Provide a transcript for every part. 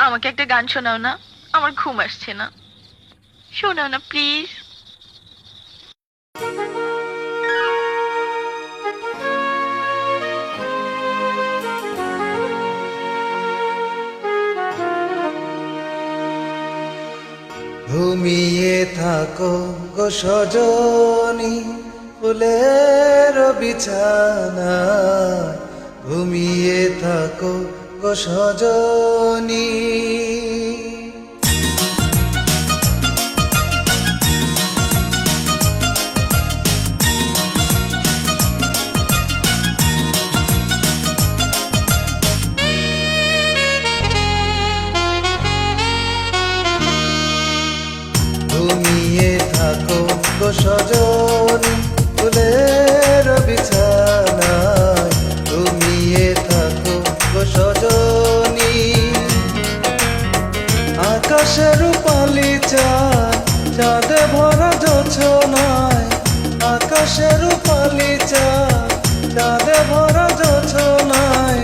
আমাকে একটা গান শোনাও না, আমার ঘুম আসছে না। শোনাও না প্লিজ। ঘুমিয়ে থাকো গো সজনী ফুলের বিছানায়, ঘুমিয়ে থাকো গো সজনী। ঘুমিয়ে থাকো গো সজনী ফুলের বিছানায়, ঘুমিয়ে থাকো গো সজনী। আকাশের রূপালি চাঁদ, চাঁদে ভরা জোছনায়, আকাশের রূপালি চাঁদ, চাঁদে ভরা জোছনায়,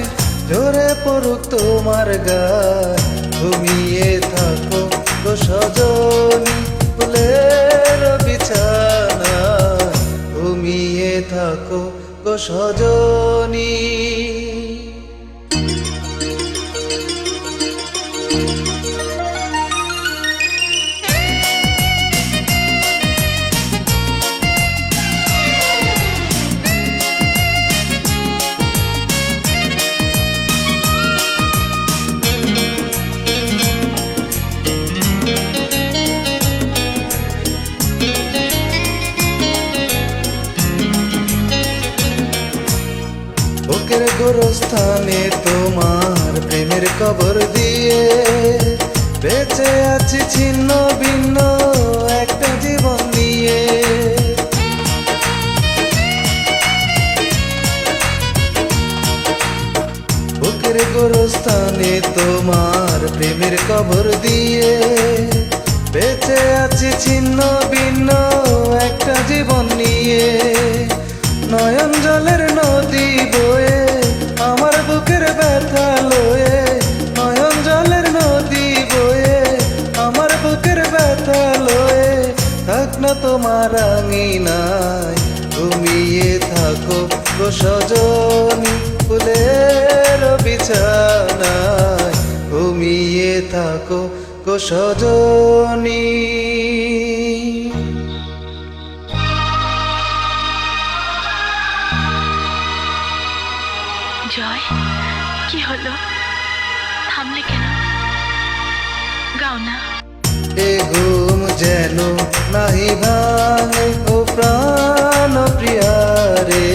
ঝরে পড়ুক তোমার গায়ে। ঘুমিয়ে থাকো গো সজনী ফুলের বিছানায়, ঘুমিয়ে থাকো গো সজনী। বুকের গোরস্থানে তোমার প্রেমের কবর দিয়ে, বেঁচে আছি ছিন্ন ভিন্ন একটা জীবন নিয়ে। বুকের গোরস্থানে তোমার প্রেমের কবর দিয়ে, বেঁচে আছি ছিন্ন ভিন্ন একটা জীবন নিয়ে। নয়ন জলের নদী বয়ে আমার বুকের ব্যথা লয়ে, নয়ন জলের নদী বয়ে আমার বুকের ব্যথা লয়ে। থাক না তোমার আঙিনায়, ঘুমিয়ে থাকো গো সজনী ফুলের বিছানায়, ঘুমিয়ে থাকো গো সজনী। জয়, কি হলো? থামলে কেন? গাও না। এ ঘুম যেন নাহি ভাঙে ও প্রাণ প্রিয়া রে,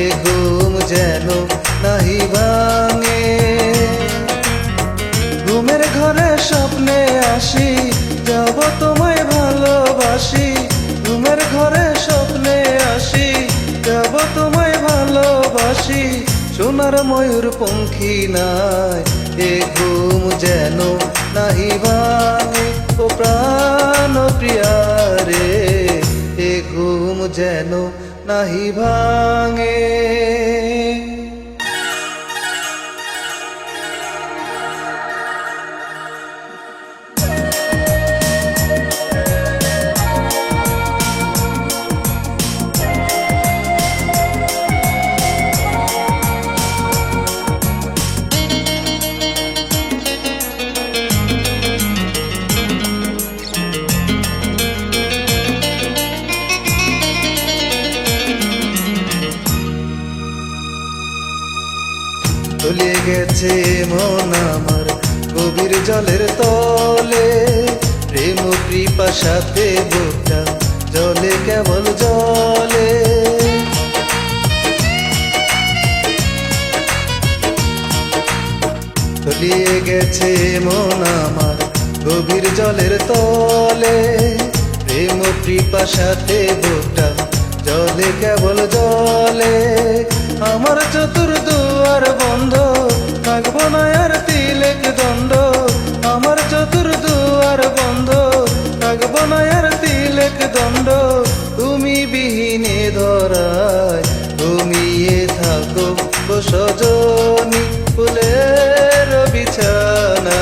এ ঘুম যেন নাহি ভাঙে। ঘুমের ঘরে স্বপ্নে আসি, যাব তোমায় ভালোবাসি। ঘুমের ঘরে স্বপ্নে আসি, যাব তোমায় ভালোবাসি। সোনার ময়ূর পঙ্খী নাই, এ ঘুম যেন নাহি ভাঙে ও প্রাণ প্রিয়া রে, এ ঘুম যেন নাহি ভাঙে। তলিয়ে গেছে মন আমার গভীর জলের তলে, প্রেম পিপাসাতে বুকটা জলে কেবল জলে। তলিয়ে গেছে মন আমার গভীর জলের তলে, প্রেম পিপাসাতে বুকটা জলে কেবল জলে। আমার চতুর্দুয়ার বন্ধ, থাকবো না আর তিলেক দণ্ড। আমার চতুর্দুয়ার বন্ধ, থাকবো না আর তিলেক দণ্ড। তুমি বিহীনে ধরায় ঘুমিয়ে থাকো গো সজনী ফুলের বিছানা।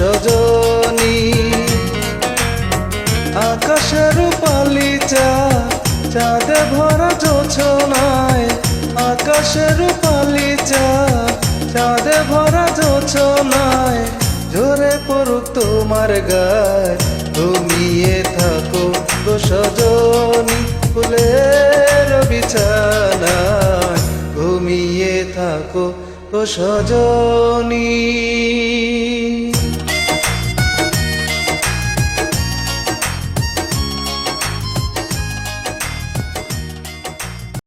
সজনী। আকাশের রূপালি চাঁদ, চাঁদে ভরা জোছনায়, আকাশের রূপালি চাঁদ, চাঁদে ভরা জোছনায়, ঝরে পড়ুক তোমার গায়, ঘুমিয়ে থাকো গো সজনী, ফুলের বিছানায় ঘুমিয়ে থাকো গো সজনী।